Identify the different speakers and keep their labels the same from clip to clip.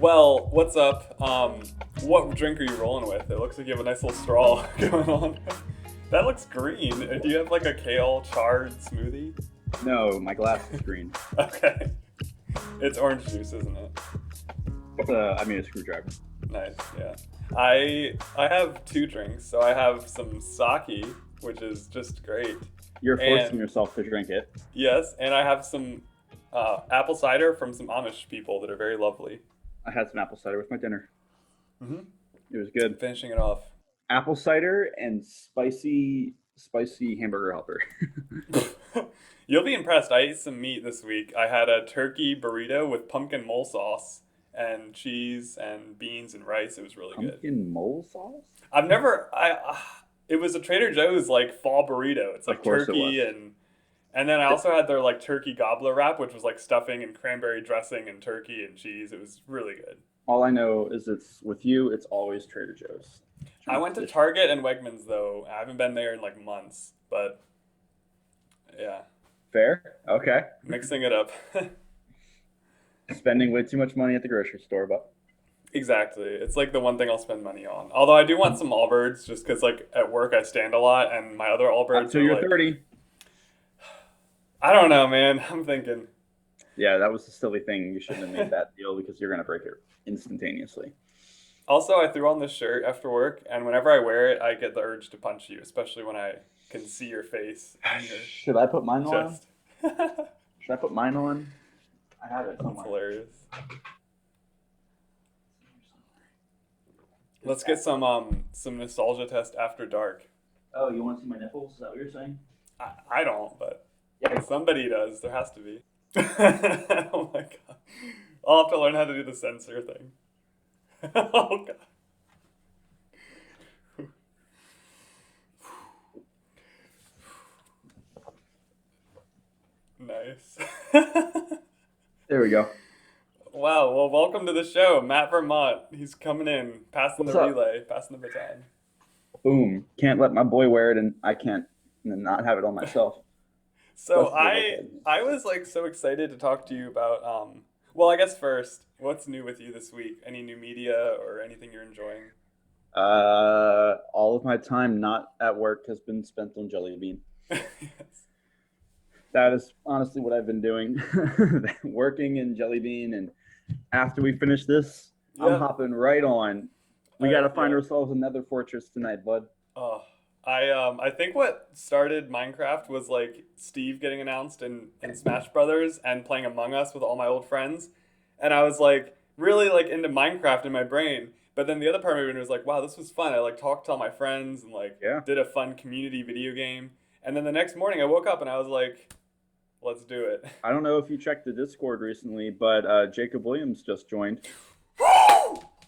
Speaker 1: Well, what's up? What drink are you rolling with? It looks like you have a nice little straw going on. That looks green. Do you have like a kale chard smoothie?
Speaker 2: No, my glass is green.
Speaker 1: Okay. It's orange juice, isn't it?
Speaker 2: A screwdriver.
Speaker 1: Nice, yeah. I have two drinks. So I have some sake, which is just great.
Speaker 2: You're forcing
Speaker 1: And
Speaker 2: yourself to drink it.
Speaker 1: yes, and I have some apple cider from some Amish people that are very lovely.
Speaker 2: I had some apple cider with my dinner.
Speaker 1: Mm-hmm.
Speaker 2: It was good.
Speaker 1: Finishing it off.
Speaker 2: Apple cider and spicy hamburger helper.
Speaker 1: You'll be impressed. I ate some meat this week. I had a turkey burrito with pumpkin mole sauce and cheese and beans and rice. It was really good.
Speaker 2: Pumpkin mole sauce?
Speaker 1: I've never it was a Trader Joe's like fall burrito. It's
Speaker 2: Of
Speaker 1: like
Speaker 2: course it
Speaker 1: turkey
Speaker 2: was.
Speaker 1: and then I also had their like turkey gobbler wrap, which was like stuffing and cranberry dressing and turkey and cheese. It was really good.
Speaker 2: All I know is it's with you. It's always Trader Joe's.
Speaker 1: I went to Target and Wegmans though. I haven't been there in like months, but yeah,
Speaker 2: Fair. Okay.
Speaker 1: mixing it up.
Speaker 2: Spending way too much money at the grocery store, but
Speaker 1: Exactly. It's like the one thing I'll spend money on. Although I do want some Allbirds just because like at work I stand a lot and my other Allbirds
Speaker 2: until
Speaker 1: are
Speaker 2: you're
Speaker 1: like
Speaker 2: 30.
Speaker 1: I don't know, man. I'm thinking.
Speaker 2: Yeah, that was a silly thing. You shouldn't have made that deal because you're gonna break it instantaneously.
Speaker 1: Also, I threw on this shirt after work and whenever I wear it, I get the urge to punch you, especially when I can see your face and your
Speaker 2: Should I put mine on?
Speaker 1: chest. That's
Speaker 2: Should I put mine on? I have it somewhere.
Speaker 1: hilarious. Let's get some nostalgia test after dark.
Speaker 2: Oh, you want to see my nipples? Is that what you're saying?
Speaker 1: I don't, but
Speaker 2: Yeah.
Speaker 1: somebody does. There has to be. Oh my god. I'll have to learn how to do the censor thing. Oh god. Nice.
Speaker 2: There we go.
Speaker 1: Wow, well, welcome to the show, Matt Vermont. He's coming in, passing
Speaker 2: What's
Speaker 1: the
Speaker 2: up?
Speaker 1: relay, passing the baton.
Speaker 2: Boom. Can't let my boy wear it, and I can't not have it on myself.
Speaker 1: So
Speaker 2: That's good.
Speaker 1: I was like so excited to talk to you about well, I guess first, what's new with you this week? Any new media or anything you're enjoying?
Speaker 2: All of my time not at work has been spent on Jelly Bean.
Speaker 1: Yes.
Speaker 2: That is honestly what I've been doing, working in Jelly Bean. And after we finish this, I'm
Speaker 1: Yeah.
Speaker 2: hopping right on. We got to find
Speaker 1: Yeah.
Speaker 2: ourselves another fortress tonight, bud.
Speaker 1: Oh, I think what started Minecraft was like Steve getting announced in Smash Brothers and playing Among Us with all my old friends, and I was like really like into Minecraft in my brain. But then the other part of me was like, wow, this was fun. I like talked to all my friends and like
Speaker 2: Yeah.
Speaker 1: did a fun community video game. And then the next morning I woke up and I was like, let's do it.
Speaker 2: I don't know if you checked the Discord recently, but Jacob Williams just joined.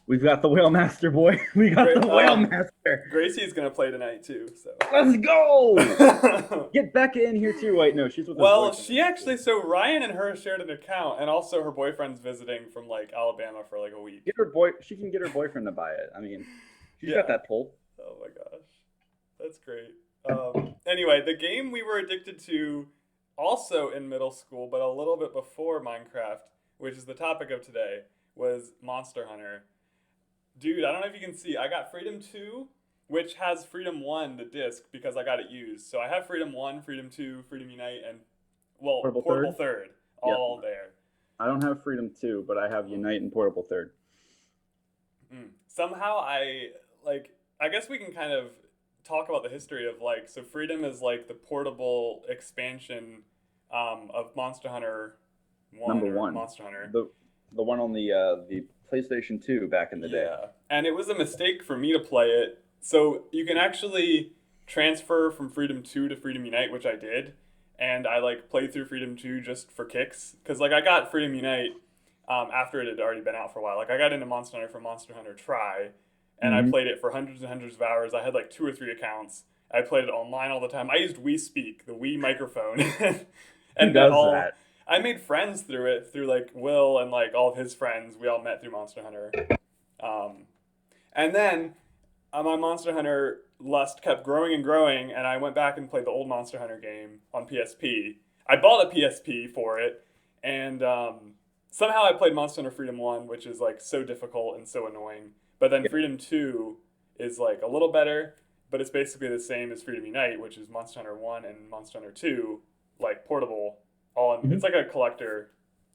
Speaker 2: We've got the Whale Master, boy. We got
Speaker 1: Great.
Speaker 2: the Whale Master.
Speaker 1: Gracie's gonna play tonight too. So.
Speaker 2: Let's go. Get Becca in here too. Wait, no, she's with her
Speaker 1: Well,
Speaker 2: boyfriend.
Speaker 1: she actually, so Ryan and her shared an account, and also her boyfriend's visiting from like Alabama for like a week.
Speaker 2: Get her boy. She can get her boyfriend to buy it. I mean, she's
Speaker 1: Yeah.
Speaker 2: got that pull.
Speaker 1: Oh my gosh, that's great. Anyway, the game we were addicted to also in middle school, but a little bit before Minecraft, which is the topic of today, was Monster Hunter. Dude, I don't know if you can see, I got Freedom 2, which has Freedom 1, the disc, because I got it used. So I have Freedom 1, Freedom 2, Freedom Unite, and, well,
Speaker 2: Portable
Speaker 1: Portable Third,
Speaker 2: Yep.
Speaker 1: all there.
Speaker 2: I don't have Freedom 2, but I have Unite and Portable Third.
Speaker 1: Somehow I guess we can kind of talk about the history of like, so Freedom is like the portable expansion of Monster Hunter 1
Speaker 2: Number
Speaker 1: or
Speaker 2: one.
Speaker 1: Monster Hunter.
Speaker 2: The one on the PlayStation 2 back in the day.
Speaker 1: Yeah. And it was a mistake for me to play it. So you can actually transfer from Freedom 2 to Freedom Unite, which I did. And I like played through Freedom 2 just for kicks. Because like I got Freedom Unite after it had already been out for a while. Like I got into Monster Hunter for Monster Hunter Try. And I
Speaker 2: Mhm.
Speaker 1: played it for hundreds and hundreds of hours. I had like 2 or 3 accounts. I played it online all the time. I used Wii Speak, the Wii microphone.
Speaker 2: Who
Speaker 1: and
Speaker 2: does
Speaker 1: all,
Speaker 2: that?
Speaker 1: I made friends through it, through like Will and like all of his friends. We all met through Monster Hunter. And then my Monster Hunter lust kept growing and growing, and I went back and played the old Monster Hunter game on PSP. I bought a PSP for it, and somehow I played Monster Hunter Freedom 1, which is like so difficult and so annoying. But then
Speaker 2: Yeah.
Speaker 1: Freedom 2 is like a little better, but it's basically the same as Freedom Unite, which is Monster Hunter 1 and Monster Hunter 2, like portable, all in,
Speaker 2: Mhm.
Speaker 1: it's like a collector,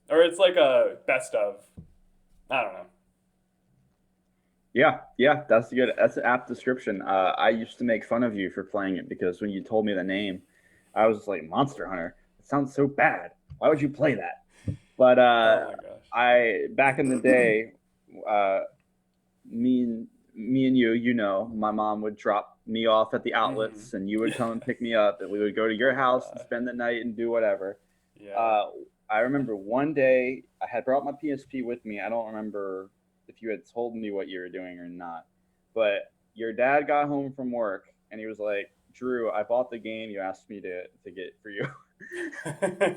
Speaker 1: or it's like a best of. I don't know.
Speaker 2: Yeah, yeah, that's good. That's an apt description. I used to make fun of you for playing it because when you told me the name, I was like, Monster Hunter. It sounds so bad. Why would you play that? But
Speaker 1: Oh my gosh.
Speaker 2: I back in the day, uh, me and you know, my mom would drop me off at the
Speaker 1: Mm.
Speaker 2: outlets, and you would come and pick me up, and we would go to your
Speaker 1: Oh my
Speaker 2: house and
Speaker 1: god.
Speaker 2: spend the night and do whatever.
Speaker 1: Yeah.
Speaker 2: Uh, I remember one day I had brought my PSP with me. I don't remember if you had told me what you were doing or not, but your dad got home from work and he was like, "Drew, I bought the game you asked me to get for you."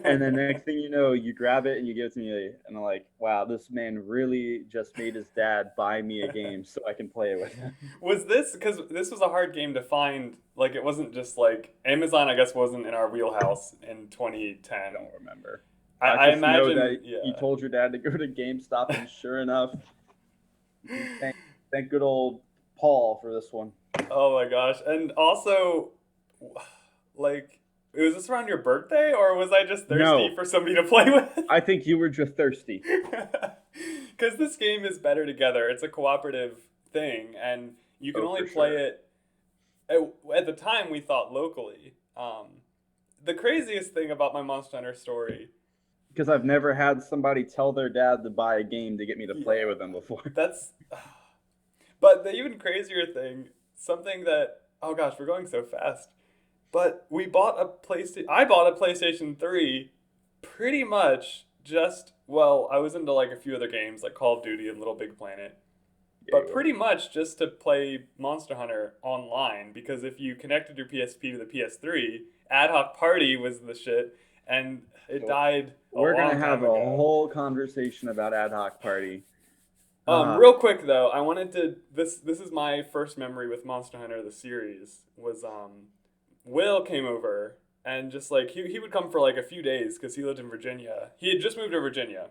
Speaker 2: And then next thing you know, you grab it and you give it to me, and I'm like, "Wow, this man really just made his dad buy me a game so I can play it with him."
Speaker 1: Was this because this was a hard game to find? Like, it wasn't just like Amazon, I guess, wasn't in our wheelhouse in
Speaker 2: I
Speaker 1: 2010.
Speaker 2: don't remember. I
Speaker 1: I
Speaker 2: just know
Speaker 1: imagine,
Speaker 2: that you
Speaker 1: yeah.
Speaker 2: told your dad to go to GameStop, and sure enough, you thank good old Paul for this one.
Speaker 1: Oh my gosh. And also, like, was this around your birthday, or was I just thirsty
Speaker 2: No,
Speaker 1: for somebody to play with?
Speaker 2: I think you were just thirsty.
Speaker 1: Because this game is better together. It's a cooperative thing, and you can
Speaker 2: Oh,
Speaker 1: only
Speaker 2: for
Speaker 1: play
Speaker 2: sure.
Speaker 1: it. At the time, we thought locally. The craziest thing about my Monster Hunter story,
Speaker 2: Because I've never had somebody tell their dad to buy a game to get me to play it
Speaker 1: yeah,
Speaker 2: with them before.
Speaker 1: that's. But the even crazier thing, something that, oh gosh, we're going so fast. But we bought a PlayStation. I bought a PlayStation 3 pretty much just, well, I was into like a few other games like Call of Duty and Little Big Planet,
Speaker 2: Yeah,
Speaker 1: but
Speaker 2: you were.
Speaker 1: pretty much just to play Monster Hunter online because if you connected your PSP to the PS3, Ad Hoc Party was the shit, and it
Speaker 2: So
Speaker 1: died a
Speaker 2: we're gonna
Speaker 1: long
Speaker 2: have
Speaker 1: time
Speaker 2: a
Speaker 1: ago.
Speaker 2: whole conversation about Ad Hoc Party. Uh,
Speaker 1: Real quick though, I wanted to, this is my first memory with Monster Hunter the series was Will came over and just like he would come for like a few days because he lived in Virginia. He had just moved to Virginia,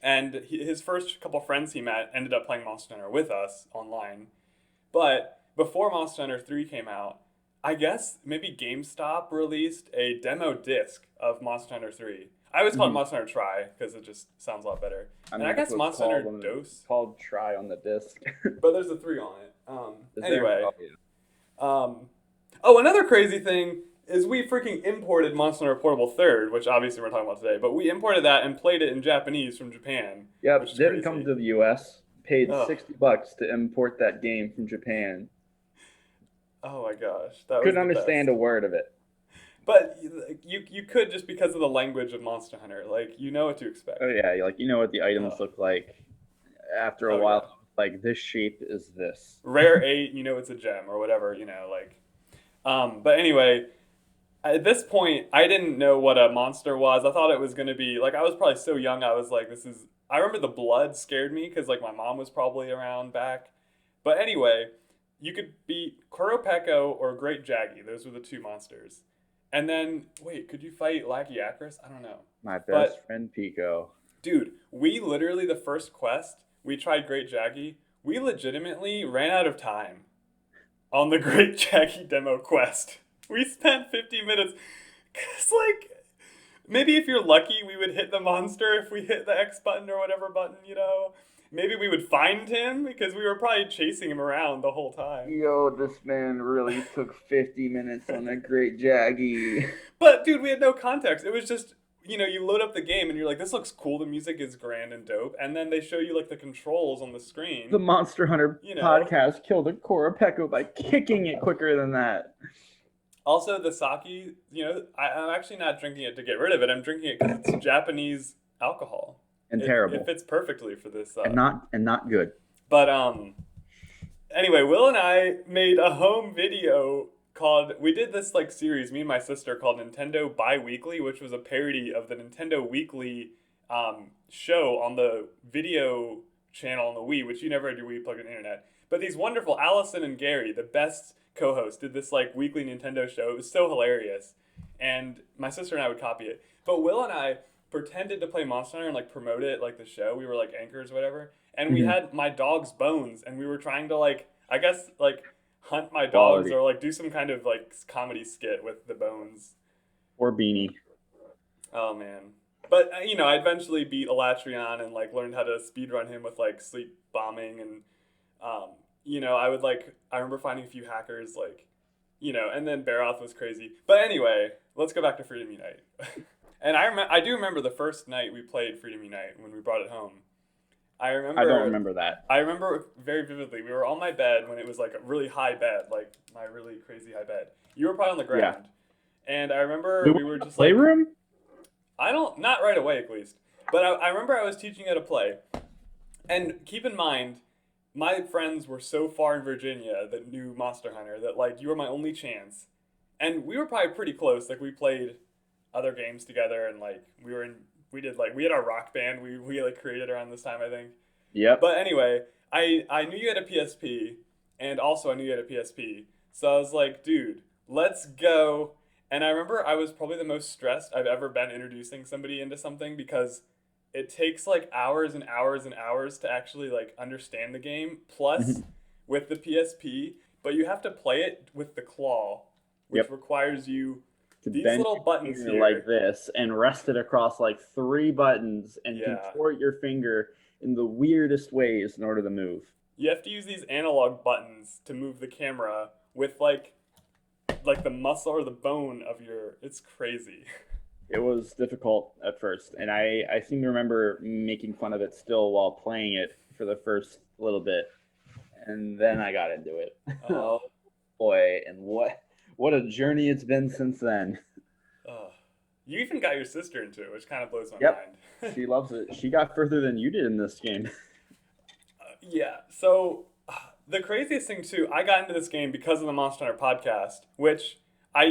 Speaker 1: and his first couple friends he met ended up playing Monster Hunter with us online. But before Monster Hunter 3 came out, I guess maybe GameStop released a demo disc of Monster Hunter 3. I always call it
Speaker 2: mhm.
Speaker 1: Monster Hunter Try because it just sounds a lot better.
Speaker 2: I
Speaker 1: And I
Speaker 2: mean, that's
Speaker 1: guess
Speaker 2: what it's
Speaker 1: Monster
Speaker 2: called
Speaker 1: Hunter
Speaker 2: when it's
Speaker 1: Dose,
Speaker 2: called Try on the disc.
Speaker 1: but there's a 3 on it.
Speaker 2: Is there?
Speaker 1: Anyway,
Speaker 2: Oh yeah.
Speaker 1: um, oh, another crazy thing is we freaking imported Monster Hunter Portable Third, which obviously we're talking about today, but we imported that and played it in Japanese from Japan, which
Speaker 2: Yep.
Speaker 1: is
Speaker 2: Didn't come
Speaker 1: crazy.
Speaker 2: to the U.S. Paid
Speaker 1: Ugh.
Speaker 2: $60 to import that game from Japan.
Speaker 1: Oh my gosh, that was
Speaker 2: Couldn't
Speaker 1: the
Speaker 2: understand
Speaker 1: best.
Speaker 2: a word of it.
Speaker 1: But you could just because of the language of Monster Hunter, like you know what to
Speaker 2: Oh
Speaker 1: expect.
Speaker 2: yeah, like you know what the items
Speaker 1: Ugh.
Speaker 2: look like. After a
Speaker 1: Oh yeah.
Speaker 2: while, like this shape is this.
Speaker 1: Rare 8, you know it's a gem or whatever, like. But anyway, at this point, I didn't know what a monster was. I thought it was gonna be like I was probably so young. I was like, this is. I remember the blood scared me because like my mom was probably around back. But anyway, you could beat Kuropeko or Great Jaggy. Those were the two monsters. And then wait, could you fight Lagiacrus? I don't know.
Speaker 2: My best
Speaker 1: But
Speaker 2: friend Pico.
Speaker 1: dude, we literally the first quest we tried Great Jaggy. We legitimately ran out of time on the Great Jaggy demo quest. We spent 50 minutes because, like, maybe if you're lucky, we would hit the monster if we hit the X button or whatever button. Maybe we would find him because we were probably chasing him around the whole time.
Speaker 2: Yo, this man really took 50 minutes on a great Jaggy.
Speaker 1: But, dude, we had no context. It was just, you load up the game and you're like, this looks cool. The music is grand and dope. And then they show you, like, the controls on the
Speaker 2: The
Speaker 1: screen.
Speaker 2: Monster Hunter
Speaker 1: You know,
Speaker 2: podcast killed a Korapeko by kicking it quicker than that.
Speaker 1: Also, the sake, I'm actually not drinking it to get rid of it. I'm drinking it because it's Japanese alcohol.
Speaker 2: And
Speaker 1: It
Speaker 2: terrible.
Speaker 1: fits perfectly for this.
Speaker 2: And not good.
Speaker 1: But anyway, Will and I made a home video called. We did this like series, me and my sister, called Nintendo Bi-Weekly, which was a parody of the Nintendo Weekly show on the video channel on the Wii, which you never had your Wii plugged in the internet. But these wonderful Allison and Gary, the best co-host, did this like weekly Nintendo show. It was so hilarious, and my sister and I would copy it. But Will and I pretended to play Monster Hunter and like promote it like the show. We were like anchors or whatever, and we
Speaker 2: Mhm.
Speaker 1: had my dog's bones, and we were trying to like I guess like hunt my dogs
Speaker 2: Quality
Speaker 1: or like do some kind of like comedy skit with the bones.
Speaker 2: or Beanie.
Speaker 1: Oh man. But I eventually beat Elatrion and like learned how to speedrun him with like sleep bombing and um, I remember finding a few hackers like and then Baroth was crazy. But anyway, let's go back to Freedom Unite. And I do remember the first night we played Freedom Unite when we brought it home. I
Speaker 2: I don't
Speaker 1: remember
Speaker 2: remember that.
Speaker 1: I remember very vividly. We were on my bed when it was like a really high bed, like my really crazy high bed. You were probably on the
Speaker 2: Yeah.
Speaker 1: ground. And I remember
Speaker 2: We
Speaker 1: we
Speaker 2: went
Speaker 1: were
Speaker 2: to the
Speaker 1: just like
Speaker 2: playroom.
Speaker 1: not right away at least. But I remember I was teaching you how to play. And keep in mind, my friends were so far in Virginia that knew Monster Hunter that like you were my only chance. And we were probably pretty close. Like we played other games together and like we had our rock band we like created around this time I think.
Speaker 2: Yep.
Speaker 1: But anyway, I knew you had a PSP, and also I knew you had a PSP. So I was like, dude, let's go. And I remember I was probably the most stressed I've ever been introducing somebody into something because it takes like hours and hours and hours to actually like understand the game. Plus, with the PSP, but you have to play it with the claw, which
Speaker 2: Yep.
Speaker 1: requires you
Speaker 2: To
Speaker 1: these
Speaker 2: bend
Speaker 1: little
Speaker 2: your
Speaker 1: buttons
Speaker 2: finger like
Speaker 1: here.
Speaker 2: this and rest it across like 3 buttons and
Speaker 1: Yeah.
Speaker 2: contort your finger in the weirdest ways in order to move.
Speaker 1: You have to use these analog buttons to move the camera with like the muscle or the bone of your it's crazy.
Speaker 2: It was difficult at first, and I seem to remember making fun of it still while playing it for the first little bit, and then I got into it.
Speaker 1: Oh,
Speaker 2: Oh boy, and what a journey it's been since then.
Speaker 1: oh. You even got your sister into it, which kind of blows my
Speaker 2: Yep,
Speaker 1: mind.
Speaker 2: she loves it. She got further than you did in this game.
Speaker 1: Yeah. So the craziest thing too, I got into this game because of the Monster Hunter podcast, which I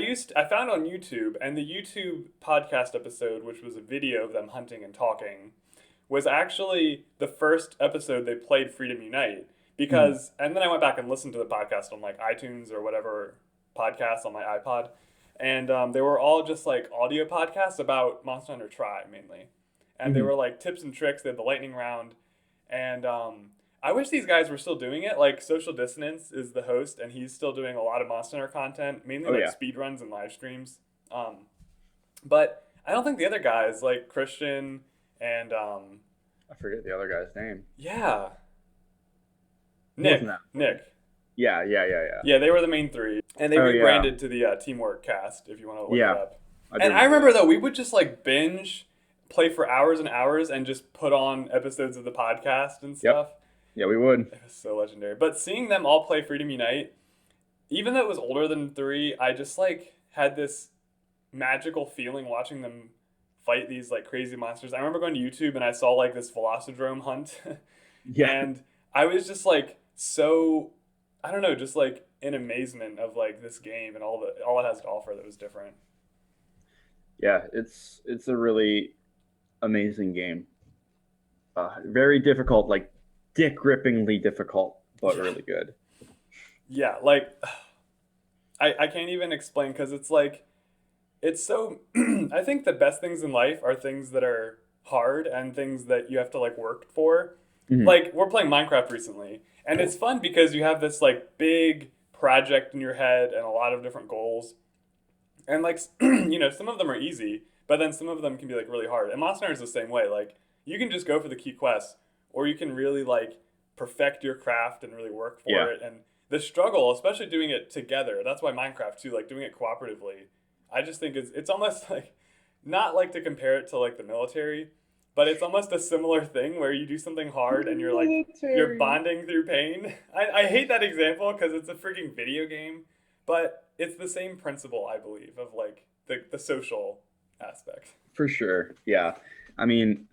Speaker 1: found on YouTube, and the YouTube podcast episode, which was a video of them hunting and talking, was actually the first episode they played Freedom Unite
Speaker 2: Mhm.
Speaker 1: because and then I went back and listened to the podcast on like iTunes or whatever podcast on my iPod, and they were all just like audio podcasts about Monster Hunter Tri mainly, and they
Speaker 2: Mhm.
Speaker 1: were like tips and tricks. They had the lightning round, and I wish these guys were still doing it. Like Social Dissonance is the host, and he's still doing a lot of Monster Hunter content, mainly
Speaker 2: Oh
Speaker 1: like
Speaker 2: yeah,
Speaker 1: speed runs and live streams. But I don't think the other guys like Christian and
Speaker 2: I forget the other guy's name.
Speaker 1: yeah,
Speaker 2: Who wasn't
Speaker 1: Nick,
Speaker 2: that?
Speaker 1: Nick.
Speaker 2: Yeah.
Speaker 1: Yeah, they were the main three, and they
Speaker 2: Oh yeah,
Speaker 1: rebranded to the Teamwork Cast. If you want to look it
Speaker 2: yeah.
Speaker 1: up.
Speaker 2: I do
Speaker 1: And I
Speaker 2: remember
Speaker 1: remember
Speaker 2: that.
Speaker 1: though we would just like binge, play for hours and hours, and just put on episodes of the podcast and
Speaker 2: Yep.
Speaker 1: stuff.
Speaker 2: Yeah, we would.
Speaker 1: It was so legendary. But seeing them all play Freedom Unite, even though it was older than three, I just like had this magical feeling watching them fight these like crazy monsters. I remember going to YouTube and I saw like this Velocidrome hunt,
Speaker 2: Yeah,
Speaker 1: and I was just like so I don't know, just like in amazement of like this game and all it has to offer that was different.
Speaker 2: yeah. It's a really amazing game. Very difficult, like dick grippingly difficult, but
Speaker 1: Yeah,
Speaker 2: really good.
Speaker 1: yeah. Like I can't even explain because it's like it's so I think the best things in life are things that are hard and things that you have to like work for.
Speaker 2: Mhm.
Speaker 1: Like we're playing Minecraft recently, and it's fun because you have this like big project in your head and a lot of different goals. And like some of them are easy, but then some of them can be like really hard. And Monster Hunter is the same way. Like you can just go for the key quests, or you can really like perfect your craft and really work for
Speaker 2: Yeah,
Speaker 1: it. And the struggle, especially doing it together, that's why Minecraft too, like doing it cooperatively. I just think it's almost like not like to compare it to like the military, but it's almost a similar thing where you do something hard and you're
Speaker 2: military.
Speaker 1: bonding through pain. I hate that example because it's a freaking video game, but it's the same principle, I believe, of like the social aspect.
Speaker 2: For sure. Yeah, I mean,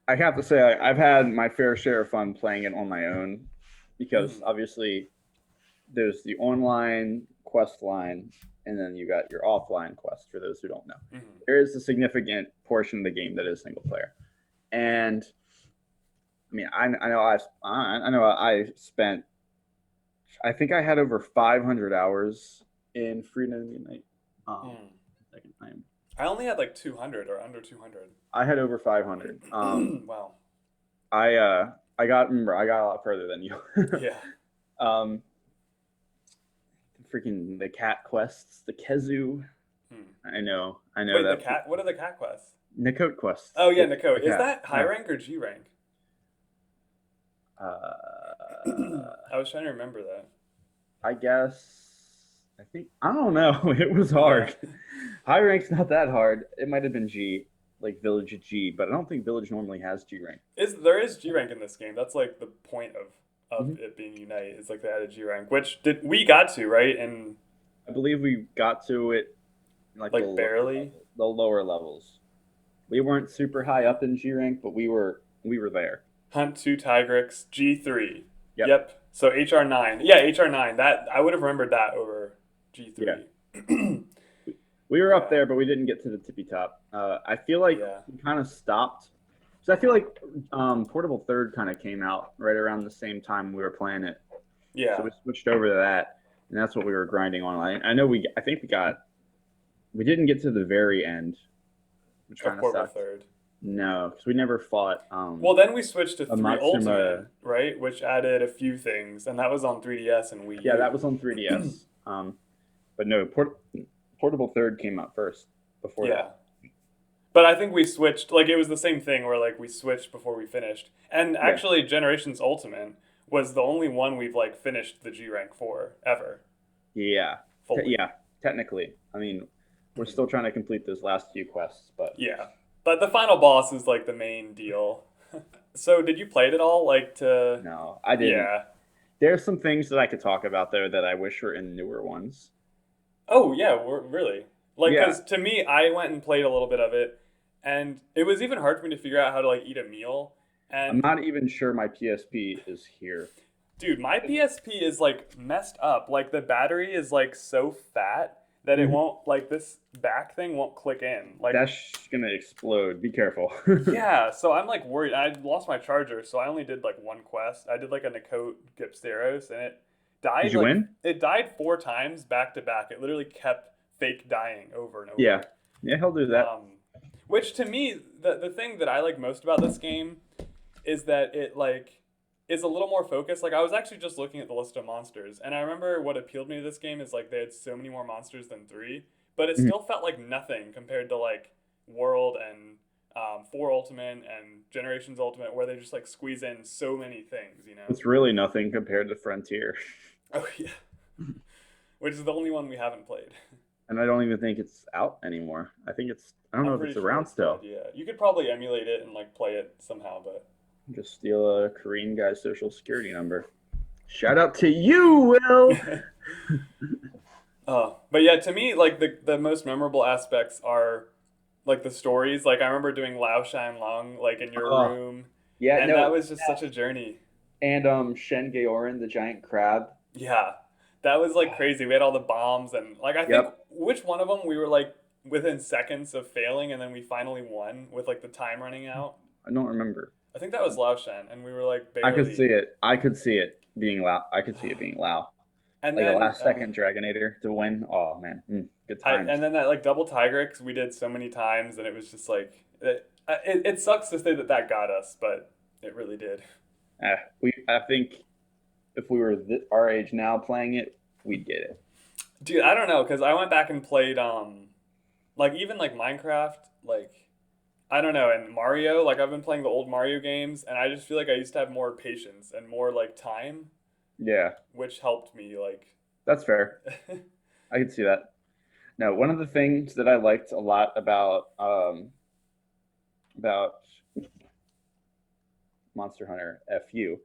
Speaker 2: I have to say I've had my fair share of fun playing it on my own because
Speaker 1: Mm-hmm.
Speaker 2: obviously there's the online quest line, and then you got your offline quest for those who don't know.
Speaker 1: Mm-hmm.
Speaker 2: There is a significant portion of the game that is single player, and I mean I know I spent I think I had over 500 hours in Freedom Unite.
Speaker 1: Mm.
Speaker 2: Second time.
Speaker 1: I only had like 200 or under 200.
Speaker 2: I had over 500.
Speaker 1: Wow.
Speaker 2: I got remember I got a lot further than you.
Speaker 1: Yeah.
Speaker 2: um, freaking the cat quests, the Kezu.
Speaker 1: Hmm.
Speaker 2: I know
Speaker 1: Wait, the
Speaker 2: that
Speaker 1: cat. What are the cat quests?
Speaker 2: Nakote quests.
Speaker 1: Oh yeah,
Speaker 2: The
Speaker 1: Nakot. Is
Speaker 2: cat.
Speaker 1: that high
Speaker 2: Yeah.
Speaker 1: rank or G rank?
Speaker 2: Uh,
Speaker 1: I was trying to remember that.
Speaker 2: I guess. I don't know. It was
Speaker 1: Yeah.
Speaker 2: hard. High rank's not that hard. It might have been G, like Village G, but I don't think Village normally has G rank.
Speaker 1: There is G rank in this game. That's like the point of
Speaker 2: Mhm.
Speaker 1: it being Unite. It's like they added G rank, which did we got to right and
Speaker 2: I believe we got to it in like
Speaker 1: like barely.
Speaker 2: the lower levels. We weren't super high up in G rank, but we were there.
Speaker 1: Hunt two Tigrix G3.
Speaker 2: Yep.
Speaker 1: Yep. So HR9. Yeah, HR9. That I would have remembered that over
Speaker 2: Yeah.
Speaker 1: G3.
Speaker 2: We were up
Speaker 1: Yeah.
Speaker 2: there, but we didn't get to the tippy top. I feel like
Speaker 1: Yeah.
Speaker 2: we kind of stopped. So I feel like Portable Third kind of came out right around the same time we were playing it.
Speaker 1: Yeah.
Speaker 2: So we switched over to that, and that's what we were grinding on. I know I think we didn't get to the very end, which
Speaker 1: Of
Speaker 2: kind of
Speaker 1: Portable
Speaker 2: sucked.
Speaker 1: Third.
Speaker 2: No, because we never fought.
Speaker 1: Well, then we switched to
Speaker 2: a
Speaker 1: 3
Speaker 2: Matsuma.
Speaker 1: Ultimate, right? Which added a few things, and that was on 3DS and Wii U.
Speaker 2: Yeah, that was on 3DS. But no, Portable Third came out first before
Speaker 1: Yeah.
Speaker 2: that.
Speaker 1: But I think we switched, like, it was the same thing where, like, we switched before we finished. And
Speaker 2: Yeah.
Speaker 1: actually, Generations Ultimate was the only one we've, like, finished the G rank for ever.
Speaker 2: Yeah,
Speaker 1: Fully.
Speaker 2: yeah. Technically, I mean, we're still trying to complete those last few quests, but
Speaker 1: Yeah. But the final boss is, like, the main deal. So, did you play it at all? Like, to.
Speaker 2: no, I didn't.
Speaker 1: Yeah.
Speaker 2: There's some things that I could talk about there that I wish were in newer ones.
Speaker 1: Oh, yeah, really. Like,
Speaker 2: Yeah.
Speaker 1: because to me, I went and played a little bit of it, and it was even hard for me to figure out how to, like, eat a meal.
Speaker 2: I'm
Speaker 1: And
Speaker 2: not even sure my PSP is here.
Speaker 1: dude, my PSP is like messed up. Like the battery is like so fat that it
Speaker 2: Mhm.
Speaker 1: won't like this back thing won't click in. Like
Speaker 2: That's gonna explode. Be careful.
Speaker 1: yeah, so I'm like worried. I lost my charger, so I only did like one quest. I did like a Nakote Gipsteros and it died
Speaker 2: Did you
Speaker 1: like
Speaker 2: win?
Speaker 1: it died 4 times back to back. It literally kept fake dying over and over.
Speaker 2: Yeah. Yeah, he'll do that.
Speaker 1: Which to me, the thing that I like most about this game is that it like is a little more focused. Like I was actually just looking at the list of monsters, and I remember what appealed me to this game is like they had so many more monsters than 3, but it
Speaker 2: Mhm.
Speaker 1: still felt like nothing compared to like World and 4 Ultimate and Generations Ultimate, where they just like squeeze in so many things, you know?
Speaker 2: It's really nothing compared to Frontier.
Speaker 1: Oh yeah, which is the only one we haven't played.
Speaker 2: And I don't even think it's out anymore. I don't know
Speaker 1: I'm
Speaker 2: if
Speaker 1: pretty
Speaker 2: it's
Speaker 1: sure
Speaker 2: around still.
Speaker 1: dead, yeah, you could probably emulate it and like play it somehow, but
Speaker 2: Just steal a Korean guy's social security number. Shout out to you, Will.
Speaker 1: But yeah, to me, like the most memorable aspects are like the stories. Like I remember doing Lao Shan Long like in your
Speaker 2: Oh,
Speaker 1: room,
Speaker 2: Yeah,
Speaker 1: and
Speaker 2: no.
Speaker 1: that was just such a journey.
Speaker 2: And Shen Gaorin, the giant crab.
Speaker 1: Yeah, that was like crazy. We had all the bombs and like I think
Speaker 2: Yep.
Speaker 1: which one of them we were like within seconds of failing, and then we finally won with like the time running out.
Speaker 2: I don't remember.
Speaker 1: I think that was Lao Shan, and we were like
Speaker 2: I could
Speaker 1: barely.
Speaker 2: see it. I could see it being Lao. I could see it being Lao.
Speaker 1: And
Speaker 2: Like
Speaker 1: then
Speaker 2: a last second Dragonator to win. Oh man, good times.
Speaker 1: and then that like double Tigrix we did so many times, and it was just like it sucks to say that that got us, but it really did.
Speaker 2: I think if we were our age now playing it, we'd get it.
Speaker 1: Dude, I don't know, because I went back and played like even like Minecraft, like I don't know, and Mario, like I've been playing the old Mario games, and I just feel like I used to have more patience and more like time,
Speaker 2: Yeah,
Speaker 1: which helped me like
Speaker 2: that's fair. I could see that. Now, one of the things that I liked a lot about Monster Hunter FU.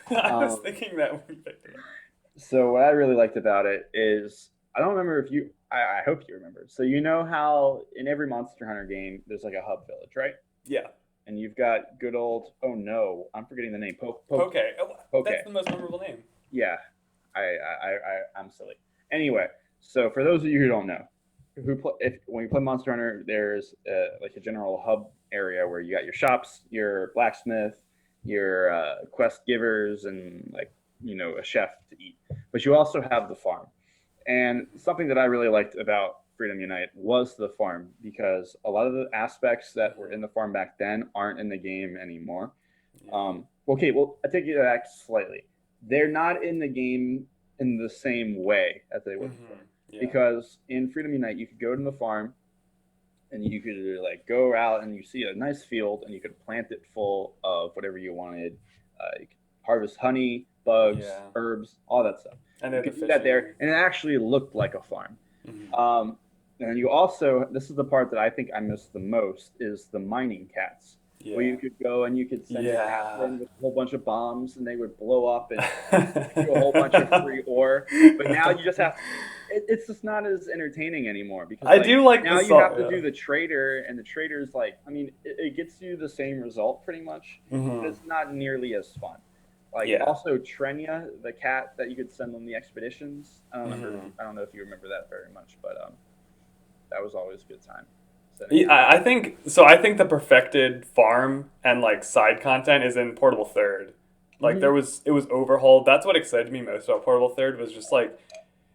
Speaker 1: I was
Speaker 2: Um,
Speaker 1: thinking that when we picked it up.
Speaker 2: So what I really liked about it is I don't remember if you. I hope you remember. So you know how in every Monster Hunter game there's like a hub village, right?
Speaker 1: Yeah.
Speaker 2: And you've got good old. Oh no, I'm forgetting the name.
Speaker 1: Poke. Oh,
Speaker 2: Poke.
Speaker 1: that's the most memorable name.
Speaker 2: Yeah, I'm silly. Anyway, so for those of you who don't know, when you play Monster Hunter, there's like a general hub area where you got your shops, your blacksmith, your quest givers, and like a chef to eat. But you also have the farm. And something that I really liked about Freedom Unite was the farm, because a lot of the aspects that were in the farm back then aren't in the game anymore.
Speaker 1: Yeah.
Speaker 2: Okay, well, I take it back slightly. They're not in the game in the same way as they were before.
Speaker 1: Yeah.
Speaker 2: Because in Freedom Unite, you could go to the farm and you could like go out and you see a nice field and you could plant it full of whatever you wanted. You could harvest honey, bugs,
Speaker 1: Yeah.
Speaker 2: herbs, all that stuff.
Speaker 1: And
Speaker 2: You could do that there, and it actually looked like a farm. And you also, this is the part that I think I miss the most, is the mining cats.
Speaker 1: Yeah.
Speaker 2: Where you could go and you could send your cats in with a whole bunch of bombs and they would blow up and give you a whole bunch of free ore. But now you just have, it's just not as entertaining anymore, because
Speaker 1: I do like
Speaker 2: now
Speaker 1: the
Speaker 2: you have to do the trader, and the trader's like, I mean, it gets you the same result pretty much, but it's not nearly as fun. Like also Trenya, the cat that you could send on the expeditions. I don't know if you remember that very much, but that was always a good time.
Speaker 1: Yeah, I think so. I think the perfected farm and like side content is in Portable Third. Like it was overhauled. That's what excited me most about Portable Third, was just like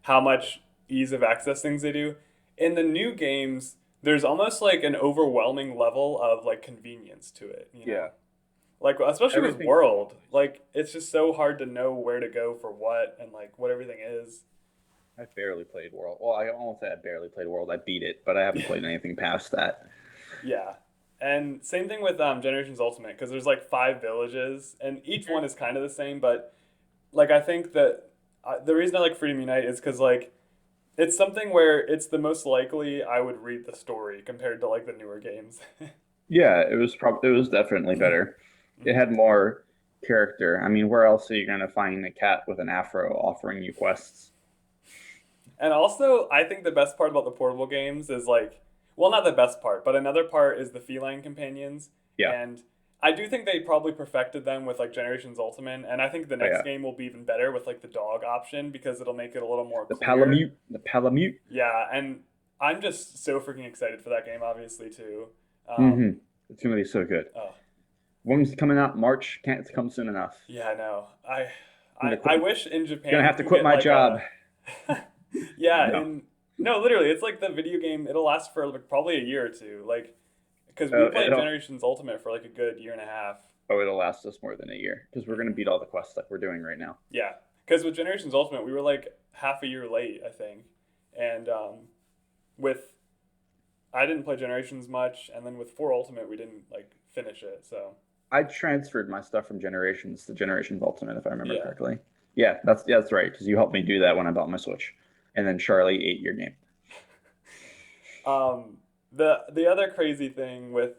Speaker 1: how much ease of access things they do. In the new games, there's almost like an overwhelming level of like convenience to it. You know?
Speaker 2: Yeah.
Speaker 1: Like especially with World, like it's just so hard to know where to go for what and like what everything is.
Speaker 2: I barely played World. Well, I won't say I barely played World. I beat it, but I haven't played anything past that.
Speaker 1: Yeah. And same thing with Generations Ultimate, because there's like 5 villages, and each one is kind of the same, but like I think that the reason I like Freedom Unite is because like it's something where it's the most likely I would read the story compared to like the newer games.
Speaker 2: Yeah, it was definitely better. It had more character. I mean, where else are you going to find a cat with an afro offering you quests?
Speaker 1: And also, I think the best part about the portable games is like, well, not the best part, but another part is the feline companions.
Speaker 2: Yeah.
Speaker 1: And I do think they probably perfected them with like Generations Ultimate, and I think the next game will be even better with like the dog option, because it'll make it a little more clear.
Speaker 2: The Palamute.
Speaker 1: Yeah, and I'm just so freaking excited for that game, obviously too.
Speaker 2: It's gonna be so good.
Speaker 1: Oh.
Speaker 2: When's it coming out? March. Can't come soon enough.
Speaker 1: Yeah, I know. I wish in Japan.
Speaker 2: Gonna have to quit my job.
Speaker 1: Yeah, no, literally, it's like the video game. It'll last for like probably a year or two, like because we played Generations Ultimate for like a good year and a half.
Speaker 2: Oh, it'll last us more than a year, because we're gonna beat all the quests like we're doing right now.
Speaker 1: Yeah, because with Generations Ultimate, we were like half a year late, I think, and I didn't play Generations much, and then with 4 Ultimate, we didn't like finish it. So
Speaker 2: I transferred my stuff from Generations to Generations Ultimate, if I remember correctly. Yeah, that's right, because you helped me do that when I bought my Switch. And then Charlie ate your game.
Speaker 1: The other crazy thing with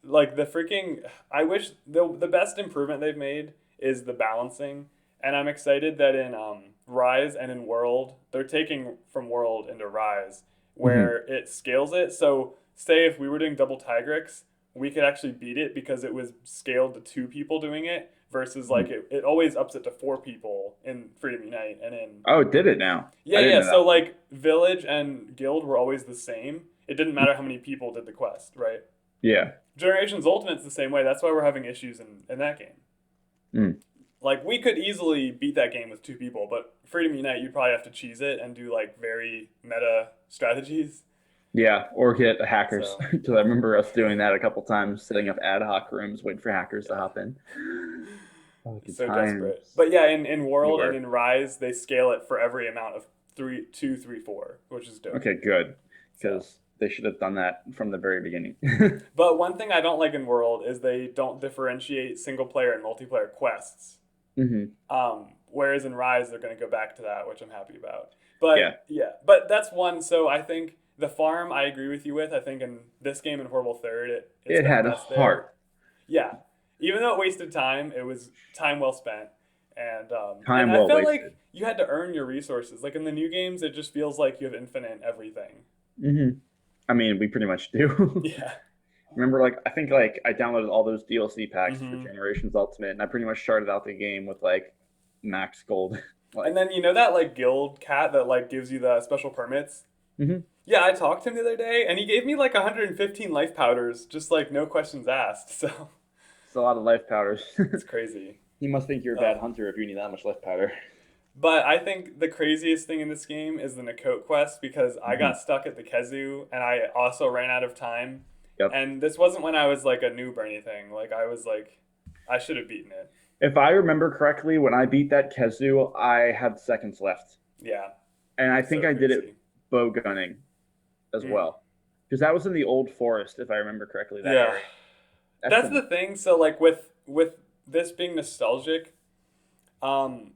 Speaker 1: like the freaking, I wish the best improvement they've made is the balancing, and I'm excited that in Rise and in World they're taking from World into Rise, where it scales it. So say if we were doing double Tigrex, we could actually beat it because it was scaled to 2 people doing it. Versus like it always ups it to 4 people in Freedom Unite and in.
Speaker 2: Oh, did it now?
Speaker 1: Yeah. So like Village and Guild were always the same. It didn't matter how many people did the quest, right?
Speaker 2: Yeah.
Speaker 1: Generations Ultimate's the same way. That's why we're having issues in that game. Like we could easily beat that game with 2 people, but Freedom Unite you'd probably have to cheese it and do like very meta strategies.
Speaker 2: Yeah, or get hackers, because I remember us doing that a couple times, setting up ad hoc rooms, waiting for hackers to hop in.
Speaker 1: So desperate. But yeah, in World and in Rise, they scale it for every amount of 2, 3, 4, which is dope.
Speaker 2: Okay, good, because they should have done that from the very beginning.
Speaker 1: But one thing I don't like in World is they don't differentiate single player and multiplayer quests. Whereas in Rise, they're going to go back to that, which I'm happy about. But yeah, but that's one. So I think the farm, I agree with you with. I think in this game in Portable Third,
Speaker 2: it had a heart.
Speaker 1: Yeah. Even though it wasted time, it was time well spent. And
Speaker 2: I
Speaker 1: felt like you had to earn your resources. Like in the new games, it just feels like you have infinite everything.
Speaker 2: I mean, we pretty much do.
Speaker 1: Yeah.
Speaker 2: Remember, like I think like I downloaded all those DLC packs for Generations Ultimate, and I pretty much started out the game with like max gold.
Speaker 1: And then you know that like guild cat that like gives you the special permits? Yeah, I talked to him the other day, and he gave me like 115 life powders, just like no questions asked. So
Speaker 2: it's a lot of life powders.
Speaker 1: It's crazy.
Speaker 2: He must think you're a bad hunter if you need that much life powder.
Speaker 1: But I think the craziest thing in this game is the Nakot quest because I
Speaker 2: Mhm.
Speaker 1: got stuck at the Kezu and I also ran out of time.
Speaker 2: Yep.
Speaker 1: And this wasn't when I was like a noob or anything. Like I was like, I should have beaten it.
Speaker 2: If I remember correctly, when I beat that Kezu, I had seconds left,
Speaker 1: Yeah,
Speaker 2: and I think
Speaker 1: so
Speaker 2: I did it
Speaker 1: crazy.
Speaker 2: bow gunning as
Speaker 1: Mm.
Speaker 2: well, because that was in the old forest, if I remember correctly, that
Speaker 1: Yeah,
Speaker 2: area. That's
Speaker 1: that's
Speaker 2: a
Speaker 1: the thing. So like with this being nostalgic, um,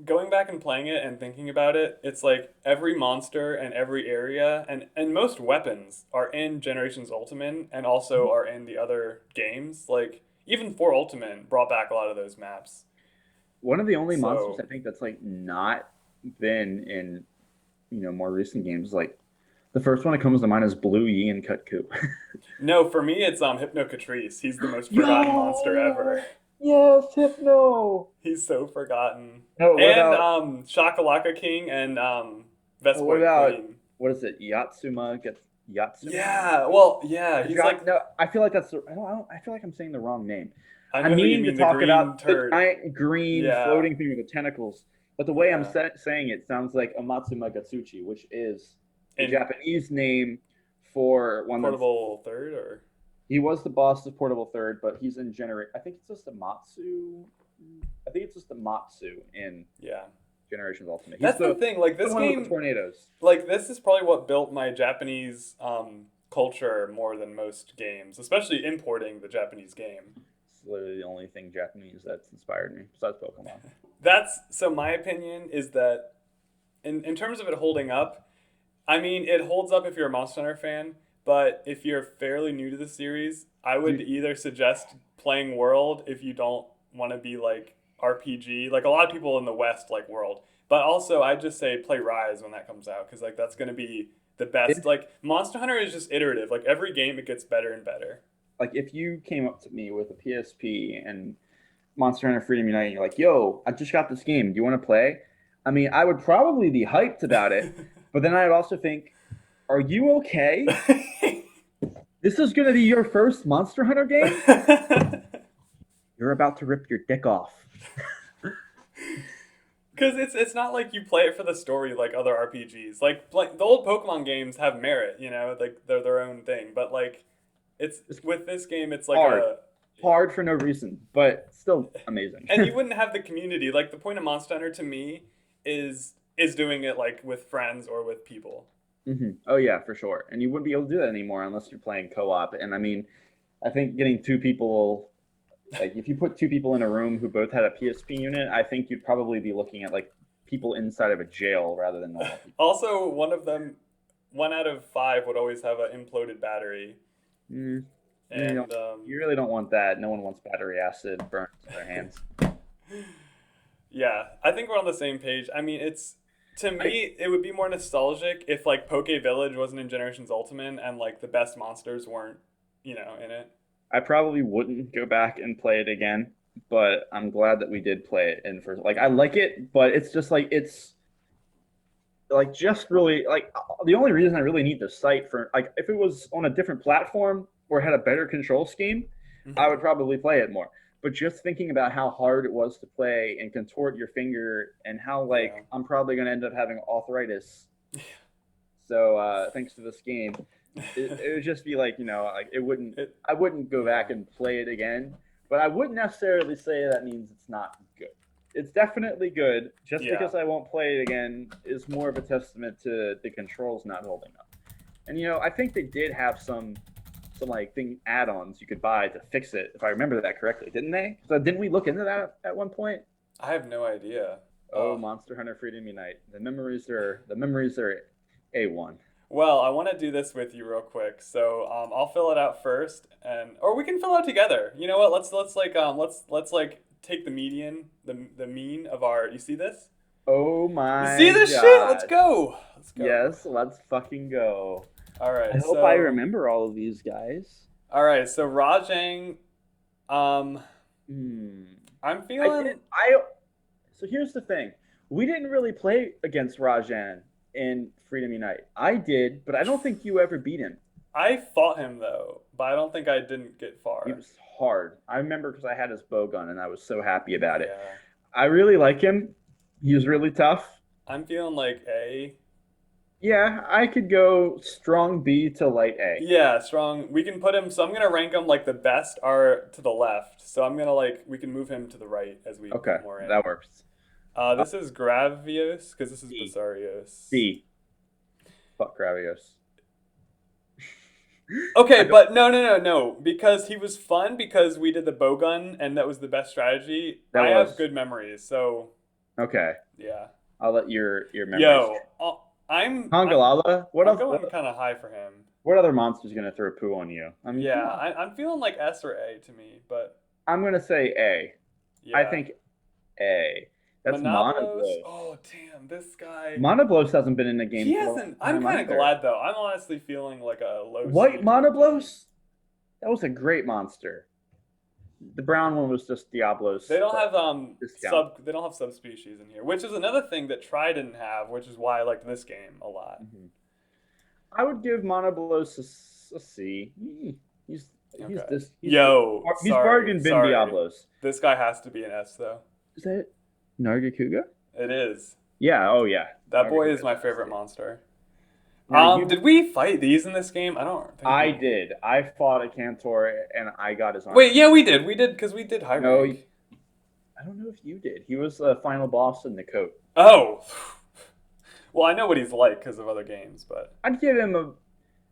Speaker 1: going back and playing it and thinking about it, it's like every monster and every area and most weapons are in Generations Ultimate and also are in the other games. Like even for Ultimate brought back a lot of those maps.
Speaker 2: one of the only monsters
Speaker 1: So
Speaker 2: I think that's like not been in more recent games. Like the first one that comes to mind is Blue Yi and Kutku.
Speaker 1: no, for me it's Hypno Catrice. He's the most forgotten monster ever.
Speaker 2: Yo, yes, Hypno.
Speaker 1: He's so forgotten.
Speaker 2: No, what
Speaker 1: And
Speaker 2: about
Speaker 1: Shakalaka King and
Speaker 2: what
Speaker 1: Vespoint
Speaker 2: about
Speaker 1: Queen.
Speaker 2: what is it? Yatsuma gets Yatsuma.
Speaker 1: Yeah, well, yeah, he's like
Speaker 2: No, I feel like that's I feel like I'm saying the wrong name.
Speaker 1: I
Speaker 2: I'm
Speaker 1: know who you
Speaker 2: meaning to
Speaker 1: mean, the
Speaker 2: talk
Speaker 1: green
Speaker 2: about the
Speaker 1: turd.
Speaker 2: giant green
Speaker 1: Yeah,
Speaker 2: floating thing with the tentacles, but the way I'm
Speaker 1: yeah.
Speaker 2: saying it sounds like Amatsuma Gatsuchi, which is the
Speaker 1: And
Speaker 2: Japanese name for one that's
Speaker 1: portable third or
Speaker 2: he was the boss of Portable Third, but he's in Generate. I think it's just a Matsu. I think it's just a Matsu in
Speaker 1: yeah.
Speaker 2: Generations Ultimate. He's
Speaker 1: That's the thing. Like
Speaker 2: the
Speaker 1: this
Speaker 2: one with the
Speaker 1: game,
Speaker 2: tornadoes.
Speaker 1: like this is probably what built my Japanese culture more than most games, especially importing the Japanese game.
Speaker 2: It's literally the only thing Japanese that's inspired me besides Pokemon.
Speaker 1: That's so my opinion is that in terms of it holding up, I mean it holds up if you're a Monster Hunter fan, but if you're fairly new to the series, I would
Speaker 2: Dude,
Speaker 1: either suggest playing World if you don't want to be like RPG. Like a lot of people in the West like World, but also I just say play Rise when that comes out because like that's gonna be the best.
Speaker 2: if
Speaker 1: Like Monster Hunter is just iterative. Like every game it gets better and better.
Speaker 2: if you came up to me with a PSP and Monster Hunter Freedom Unite, and you're like, "Yo, I just got this game. Do you want to play?" I mean, I would probably be hyped about it, but then I'd also think, "Are you okay? This is gonna be your first Monster Hunter game? You're about to rip your dick off."
Speaker 1: Because it's not like you play it for the story like other RPGs. Like the old Pokemon games have merit, you know, like they're their own thing. But like it's
Speaker 2: It's
Speaker 1: with this game, it's like
Speaker 2: hard,
Speaker 1: a
Speaker 2: hard for no reason, but still amazing.
Speaker 1: and you wouldn't have the community. Like the point of Monster Hunter to me is doing it like with friends or with people.
Speaker 2: Oh yeah, for sure. And you wouldn't be able to do that anymore unless you're playing co-op. And I mean, I think getting two people, like if you put two people in a room who both had a PSP unit, I think you'd probably be looking at like people inside of a jail rather than normal people.
Speaker 1: Also, one of them, 1 out of 5 would always have an imploded battery,
Speaker 2: Mm, you
Speaker 1: and
Speaker 2: don't, you really don't want that. No one wants battery acid burned to their hands.
Speaker 1: yeah, I think we're on the same page. I mean, it's to
Speaker 2: I,
Speaker 1: me, it would be more nostalgic if like Poke Village wasn't in Generations Ultimate and like the best monsters weren't, in it.
Speaker 2: I probably wouldn't go back and play it again, but I'm glad that we did play it in first. Like I like it, but it's just like it's like just really like the only reason I really need the site for like if it was on a different platform or had a better control scheme, I would
Speaker 1: Hmm.
Speaker 2: probably play it more. But just thinking about how hard it was to play and contort your finger and how
Speaker 1: Yeah.
Speaker 2: like I'm probably going to end up having arthritis. So thanks to this game, it would just be like like it wouldn't.
Speaker 1: it.
Speaker 2: I wouldn't go
Speaker 1: Yeah.
Speaker 2: back and play it again, but I wouldn't necessarily say that means it's not good. It's definitely good. Just
Speaker 1: Yeah.
Speaker 2: because I won't play it again is more of a testament to the controls not holding up. And I think they did have some like thing add-ons you could buy to fix it, if I remember that correctly, didn't they? So didn't we look into that at one point?
Speaker 1: I have no idea.
Speaker 2: Oh,
Speaker 1: Oh.
Speaker 2: Monster Hunter Freedom Unite. The memories are A1.
Speaker 1: Well, I want to do this with you real quick. So I'll fill it out first, and or we can fill it out together. You know what? Let's like take the median, the mean of our. You see this?
Speaker 2: Oh
Speaker 1: You
Speaker 2: my
Speaker 1: see this shit? Let's
Speaker 2: gosh.
Speaker 1: go. Let's go.
Speaker 2: Yes, let's fucking go.
Speaker 1: All
Speaker 2: I
Speaker 1: right.
Speaker 2: hope I
Speaker 1: So
Speaker 2: remember all of these guys.
Speaker 1: all right. So Rajang, um,
Speaker 2: Hmm.
Speaker 1: I'm
Speaker 2: I did.
Speaker 1: feeling.
Speaker 2: So here's the thing. We didn't really play against Rajan in Freedom Unite. I did, but I don't think you ever beat him.
Speaker 1: I fought him though, but I don't think I didn't get
Speaker 2: He
Speaker 1: far.
Speaker 2: was hard. I remember because I had his bow gun and I was so happy about it.
Speaker 1: Yeah.
Speaker 2: I really like him. He was really tough.
Speaker 1: I'm feeling like A.
Speaker 2: Yeah, I could go strong B to light A.
Speaker 1: Yeah, strong. We can put him. So I'm gonna rank him like the best are to the left. So I'm gonna like we can move him to the right as we
Speaker 2: Okay,
Speaker 1: put more in.
Speaker 2: that works. Uh,
Speaker 1: This is Gravios because this is
Speaker 2: B.
Speaker 1: Basarios.
Speaker 2: B. Fuck Gravios.
Speaker 1: Okay,
Speaker 2: I don't.
Speaker 1: but no, because he was fun because we did the bow gun and that was the best strategy.
Speaker 2: That
Speaker 1: I have
Speaker 2: was
Speaker 1: good memories, so
Speaker 2: okay.
Speaker 1: yeah.
Speaker 2: I'll let your memories.
Speaker 1: Yo, I'm
Speaker 2: Hangalala. What
Speaker 1: I'm
Speaker 2: else?
Speaker 1: going kind of high for him.
Speaker 2: What other monster's gonna throw poo on you? I mean,
Speaker 1: Yeah,
Speaker 2: come on.
Speaker 1: I'm feeling like S or A to me, but
Speaker 2: I'm gonna say A. I
Speaker 1: yeah.
Speaker 2: think A. That's
Speaker 1: Monoblos.
Speaker 2: Monoblos.
Speaker 1: Oh damn, this guy.
Speaker 2: Monoblos hasn't been in the game
Speaker 1: He
Speaker 2: for a long
Speaker 1: hasn't. I'm
Speaker 2: time
Speaker 1: kind of
Speaker 2: either.
Speaker 1: glad though. I'm honestly feeling like a low
Speaker 2: White
Speaker 1: C to a B.
Speaker 2: Monoblos? That was a great monster. The brown one was just
Speaker 1: They
Speaker 2: Diablos
Speaker 1: don't have
Speaker 2: discount.
Speaker 1: they don't have subspecies in here, which is another thing that Try didn't have, which is why I liked this game a lot.
Speaker 2: Mhm. I would give Monoblos a C. He's he's
Speaker 1: Okay.
Speaker 2: this
Speaker 1: Yo,
Speaker 2: he's
Speaker 1: sorry,
Speaker 2: bargain bin
Speaker 1: sorry.
Speaker 2: Diablos.
Speaker 1: This guy has to be an S though.
Speaker 2: Is that Nargacuga?
Speaker 1: It is.
Speaker 2: Yeah. Oh yeah.
Speaker 1: That boy is
Speaker 2: Nargacuga's
Speaker 1: my favorite
Speaker 2: nasty.
Speaker 1: monster.
Speaker 2: Now you,
Speaker 1: Did we fight these in this game? I don't think
Speaker 2: I
Speaker 1: we.
Speaker 2: did. I fought a Cantor and I got his armor.
Speaker 1: Wait, yeah, we did. We did because we did high
Speaker 2: No,
Speaker 1: rank.
Speaker 2: I don't know if you did. He was the final boss in the coat.
Speaker 1: Oh. Well, I know what he's like because of other games, but
Speaker 2: I'd give him a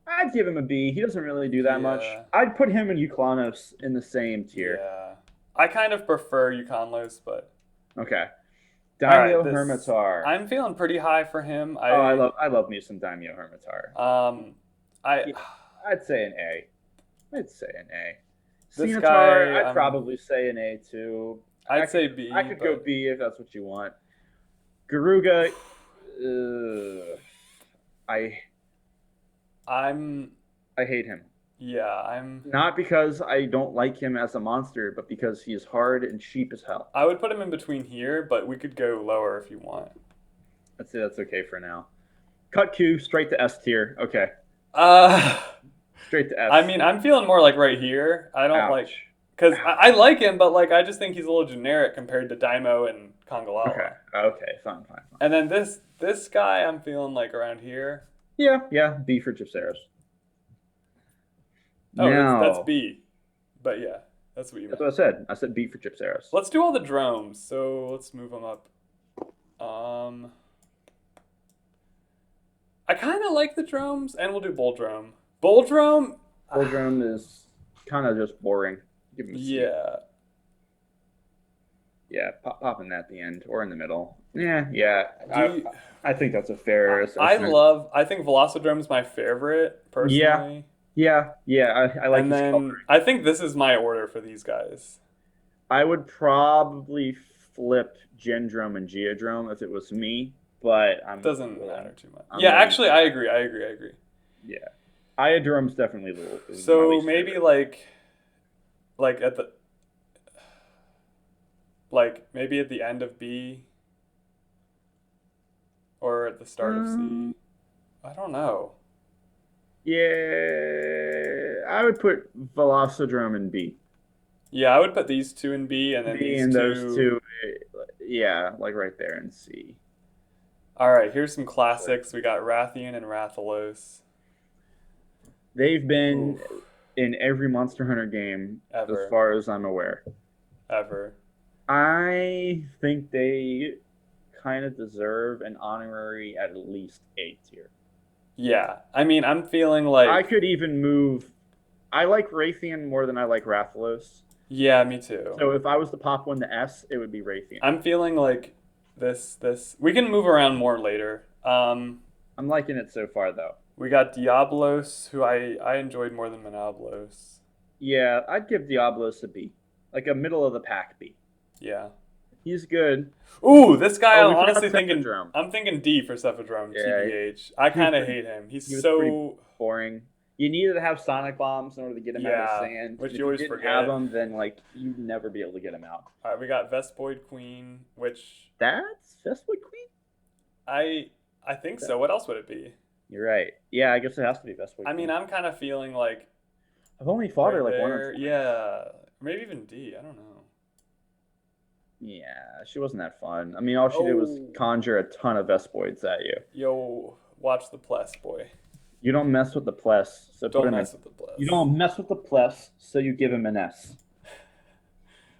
Speaker 2: I'd give him a B. He doesn't really do that much.
Speaker 1: yeah,
Speaker 2: I'd put him and Euclanos in the same tier.
Speaker 1: yeah. I kind of prefer Yukonlos, but
Speaker 2: Okay.
Speaker 1: all right,
Speaker 2: Daimyo
Speaker 1: this
Speaker 2: Hermitar.
Speaker 1: I'm feeling pretty high for him.
Speaker 2: Oh, I love me some Daimyo Hermitar.
Speaker 1: Um, I
Speaker 2: Yeah, I'd say an A. I'd say an A.
Speaker 1: this
Speaker 2: Cenatar,
Speaker 1: guy
Speaker 2: I'd probably say an A too.
Speaker 1: I'd say B,
Speaker 2: I could go
Speaker 1: but
Speaker 2: B if that's what you want. Garuga, I
Speaker 1: I'm
Speaker 2: I hate him.
Speaker 1: yeah, I'm
Speaker 2: Not because I don't like him as a monster, but because he is hard and cheap as hell.
Speaker 1: I would put him in between here, but we could go lower if you want.
Speaker 2: I'd say that's okay for now. Cut Q straight to S tier. Okay,
Speaker 1: Uh,
Speaker 2: straight to S.
Speaker 1: I mean, I'm feeling more like right here. I don't like
Speaker 2: Ouch.
Speaker 1: because
Speaker 2: Ouch.
Speaker 1: I like him, but like I just think he's a little generic compared to Daimo and
Speaker 2: Okay.
Speaker 1: Kongalawa.
Speaker 2: Okay. Fine. Fine. Fine.
Speaker 1: And then this guy, I'm feeling like around here.
Speaker 2: Yeah. Yeah. B for Gypceros.
Speaker 1: Oh, that's
Speaker 2: Now,
Speaker 1: B, but yeah, that's what you
Speaker 2: that's
Speaker 1: meant.
Speaker 2: what I said. I said B for Gypceros.
Speaker 1: Let's do all the drones. So let's move them up. Um, I kind of like the drones, and we'll do bull drone. Bull drone.
Speaker 2: Bulldrum is kind of just boring. Give him a C.
Speaker 1: Yeah.
Speaker 2: Yeah. Popping that at the end or in the middle. Yeah. Yeah.
Speaker 1: Do you,
Speaker 2: I think that's a fair
Speaker 1: I
Speaker 2: assessment.
Speaker 1: I think Velocodrome is my favorite
Speaker 2: Yeah.
Speaker 1: personally.
Speaker 2: Yeah. Yeah. I like
Speaker 1: And
Speaker 2: his color.
Speaker 1: then I think this is my order for these guys.
Speaker 2: I would probably flip Gendrome and Geodrome if it was me, but
Speaker 1: Doesn't matter too much.
Speaker 2: I'm
Speaker 1: Yeah,
Speaker 2: willing.
Speaker 1: actually, I agree. I agree. I agree.
Speaker 2: Yeah, Iodrome's definitely my
Speaker 1: So
Speaker 2: least
Speaker 1: maybe
Speaker 2: favorite.
Speaker 1: like at the maybe at the end of B or at the start of
Speaker 2: Um,
Speaker 1: C. I don't know.
Speaker 2: yeah, I would put Velocodrome in B.
Speaker 1: Yeah, I would put these two in B and then
Speaker 2: B
Speaker 1: these
Speaker 2: and those
Speaker 1: two.
Speaker 2: two, yeah, like right there in C.
Speaker 1: All right, here's some classics. We got Rathian and Rathalos.
Speaker 2: They've been
Speaker 1: Oof,
Speaker 2: in every Monster Hunter game as
Speaker 1: ever,
Speaker 2: far as I'm aware.
Speaker 1: ever.
Speaker 2: I think they kind of deserve an honorary at least A tier.
Speaker 1: Yeah, I mean, I'm feeling
Speaker 2: I
Speaker 1: like
Speaker 2: could even move. I like Raytheon more than I like Rathalos.
Speaker 1: yeah, me too.
Speaker 2: So if I was to pop one to S, it would be Raytheon.
Speaker 1: I'm feeling like this. We can move around more later.
Speaker 2: I'm liking it so far though.
Speaker 1: We got Diablos, who I enjoyed more than Monoblos.
Speaker 2: Yeah, I'd give Diablos a B, like a middle of the pack B.
Speaker 1: Yeah.
Speaker 2: He's good.
Speaker 1: Ooh, this guy
Speaker 2: Oh,
Speaker 1: I'm
Speaker 2: we forgot
Speaker 1: honestly thinking
Speaker 2: Cephadrome.
Speaker 1: I'm thinking D for Cephadrome,
Speaker 2: Yeah,
Speaker 1: TBH. I
Speaker 2: he was
Speaker 1: kind of
Speaker 2: pretty.
Speaker 1: hate him. He's
Speaker 2: He was
Speaker 1: so
Speaker 2: pretty boring. You needed to have Sonic Bombs in order to get him out of
Speaker 1: yeah,
Speaker 2: the sand.
Speaker 1: which
Speaker 2: If
Speaker 1: you always
Speaker 2: didn't
Speaker 1: forget.
Speaker 2: have them, then like you'd never be able to get him out.
Speaker 1: All right, we got Vespoid Queen, which
Speaker 2: That's Vespoid Queen.
Speaker 1: I think so. What else would it be?
Speaker 2: You're right. Yeah, I guess it has to be Vespoid
Speaker 1: I
Speaker 2: Queen.
Speaker 1: mean, I'm kind of feeling like
Speaker 2: I've only fought her
Speaker 1: right
Speaker 2: like one
Speaker 1: there.
Speaker 2: or twice.
Speaker 1: Yeah, maybe even D. I don't know.
Speaker 2: Yeah, she wasn't that fun. I mean, all she did was
Speaker 1: Oh.
Speaker 2: conjure a ton of Vespoids at you.
Speaker 1: Yo, watch the Pless, boy.
Speaker 2: You don't mess with the plus, so put
Speaker 1: Don't
Speaker 2: him in.
Speaker 1: mess with the Pless.
Speaker 2: You don't mess with the plus, so you give him an S.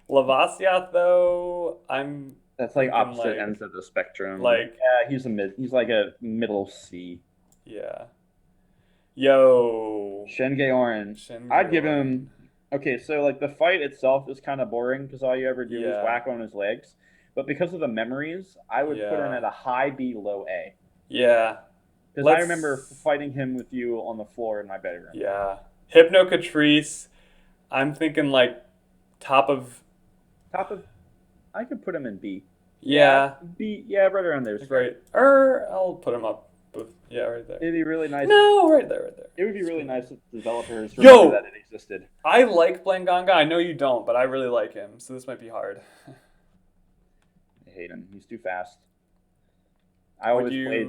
Speaker 1: Lavasiath, though, I'm
Speaker 2: That's like
Speaker 1: thinking,
Speaker 2: opposite ends of the spectrum.
Speaker 1: like,
Speaker 2: Yeah, he's like a middle C.
Speaker 1: yeah. Yo.
Speaker 2: Shenge Orin. I'd give him. Okay, so like the fight itself is kind of boring because all you ever do is
Speaker 1: Yeah.
Speaker 2: whack on his legs. But because of the memories, I would put him
Speaker 1: Yeah.
Speaker 2: at a high B, low A.
Speaker 1: Yeah.
Speaker 2: Because I
Speaker 1: Let's-
Speaker 2: remember fighting him with you on the floor in my bedroom.
Speaker 1: Yeah. Hypnocatrice, I'm thinking like top of.
Speaker 2: I could put him in B.
Speaker 1: Yeah.
Speaker 2: B, yeah, right around there.
Speaker 1: Great. Or I'll put him up with. Yeah, right there.
Speaker 2: It'd be really nice.
Speaker 1: No, right there, right there.
Speaker 2: It would be really nice if developers
Speaker 1: Yo!
Speaker 2: remember that it existed.
Speaker 1: I like Blanganga. I know you don't, but I really like him, so this might be hard.
Speaker 2: I hate him. He's too fast. I always played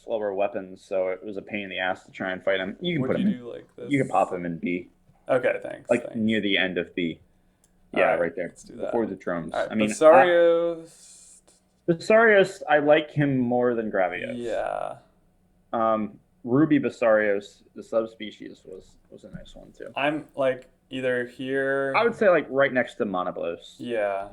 Speaker 2: slower weapons, so it was a pain in the ass to try and fight him. You can
Speaker 1: Would
Speaker 2: put
Speaker 1: you
Speaker 2: him in.
Speaker 1: do like this?
Speaker 2: You can pop him in B,
Speaker 1: Okay, thanks.
Speaker 2: like
Speaker 1: thanks.
Speaker 2: near the end of B.
Speaker 1: All
Speaker 2: Yeah,
Speaker 1: right,
Speaker 2: right there.
Speaker 1: let's do that.
Speaker 2: Before the drones.
Speaker 1: All right,
Speaker 2: I mean,
Speaker 1: Basarios.
Speaker 2: Basarios, I like him more than Gravios.
Speaker 1: Yeah.
Speaker 2: Ruby Basarios, the subspecies, was a nice one too.
Speaker 1: I'm like either here.
Speaker 2: I would say like right next to Monoblos.
Speaker 1: Yeah.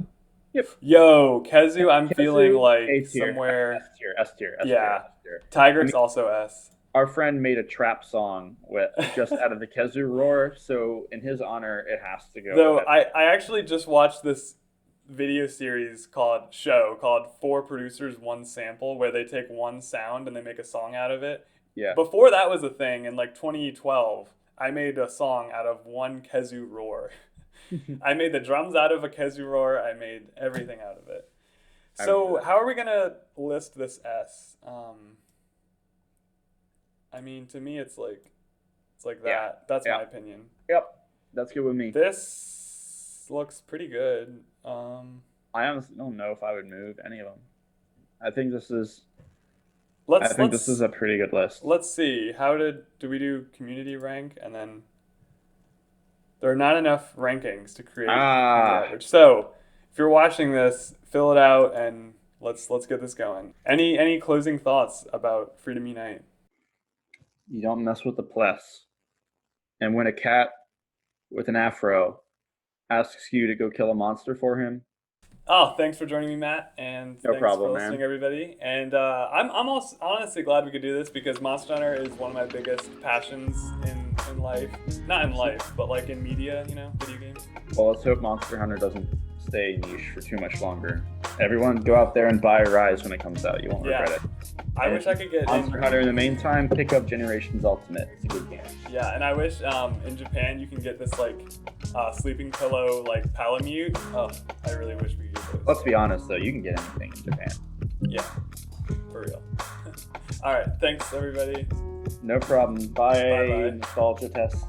Speaker 2: Yep.
Speaker 1: Yo, Kezu, I'm
Speaker 2: Kezu,
Speaker 1: feeling like
Speaker 2: A tier,
Speaker 1: somewhere.
Speaker 2: S tier, S tier, S
Speaker 1: Yeah.
Speaker 2: tier, S tier.
Speaker 1: Tigrex also S.
Speaker 2: Our friend made a trap song with just out of the Kezu roar, so in his honor, it has to go.
Speaker 1: Though
Speaker 2: with
Speaker 1: I actually just watched this video series called Four Producers, One Sample, where they take one sound and they make a song out of it.
Speaker 2: Yeah.
Speaker 1: Before that was a thing in like 2012, I made a song out of one Kezu roar. I made the drums out of a Kezu roar. I made everything out of it. So how are we gonna list this S? I mean, to me, it's like that.
Speaker 2: Yeah.
Speaker 1: That's
Speaker 2: Yeah.
Speaker 1: my opinion.
Speaker 2: Yep, that's good with me.
Speaker 1: This looks pretty good.
Speaker 2: I honestly don't know if I would move any of them. I think this is. This is a pretty good list.
Speaker 1: Let's see. How do we do community rank, and then there are not enough rankings to create an average. So if you're watching this, fill it out and let's get this going. Any closing thoughts about Freedom Unite?
Speaker 2: You don't mess with the pless. And when a cat with an afro asks you to go kill a monster for him,
Speaker 1: Oh, thanks for joining me, Matt, and
Speaker 2: No
Speaker 1: thanks
Speaker 2: problem,
Speaker 1: for listening,
Speaker 2: man.
Speaker 1: everybody. And I'm also honestly glad we could do this because Monster Hunter is one of my biggest passions in life. Not in life, but like in media, video games.
Speaker 2: well, let's hope Monster Hunter doesn't stay niche for too much longer. Everyone, go out there and buy Rise when it comes out. You won't
Speaker 1: Yeah.
Speaker 2: regret it.
Speaker 1: I wish I could get
Speaker 2: Monster Hunter in the meantime. Pick up Generations Ultimate. It's a good game.
Speaker 1: Yeah, and I wish in Japan you can get this like sleeping pillow like Palamute. Oh, I really wish we could get those.
Speaker 2: Let's be honest though, you can get anything in Japan.
Speaker 1: Yeah, for real. All right, thanks everybody.
Speaker 2: No problem. Bye.
Speaker 1: Bye-bye.
Speaker 2: Nostalgia test.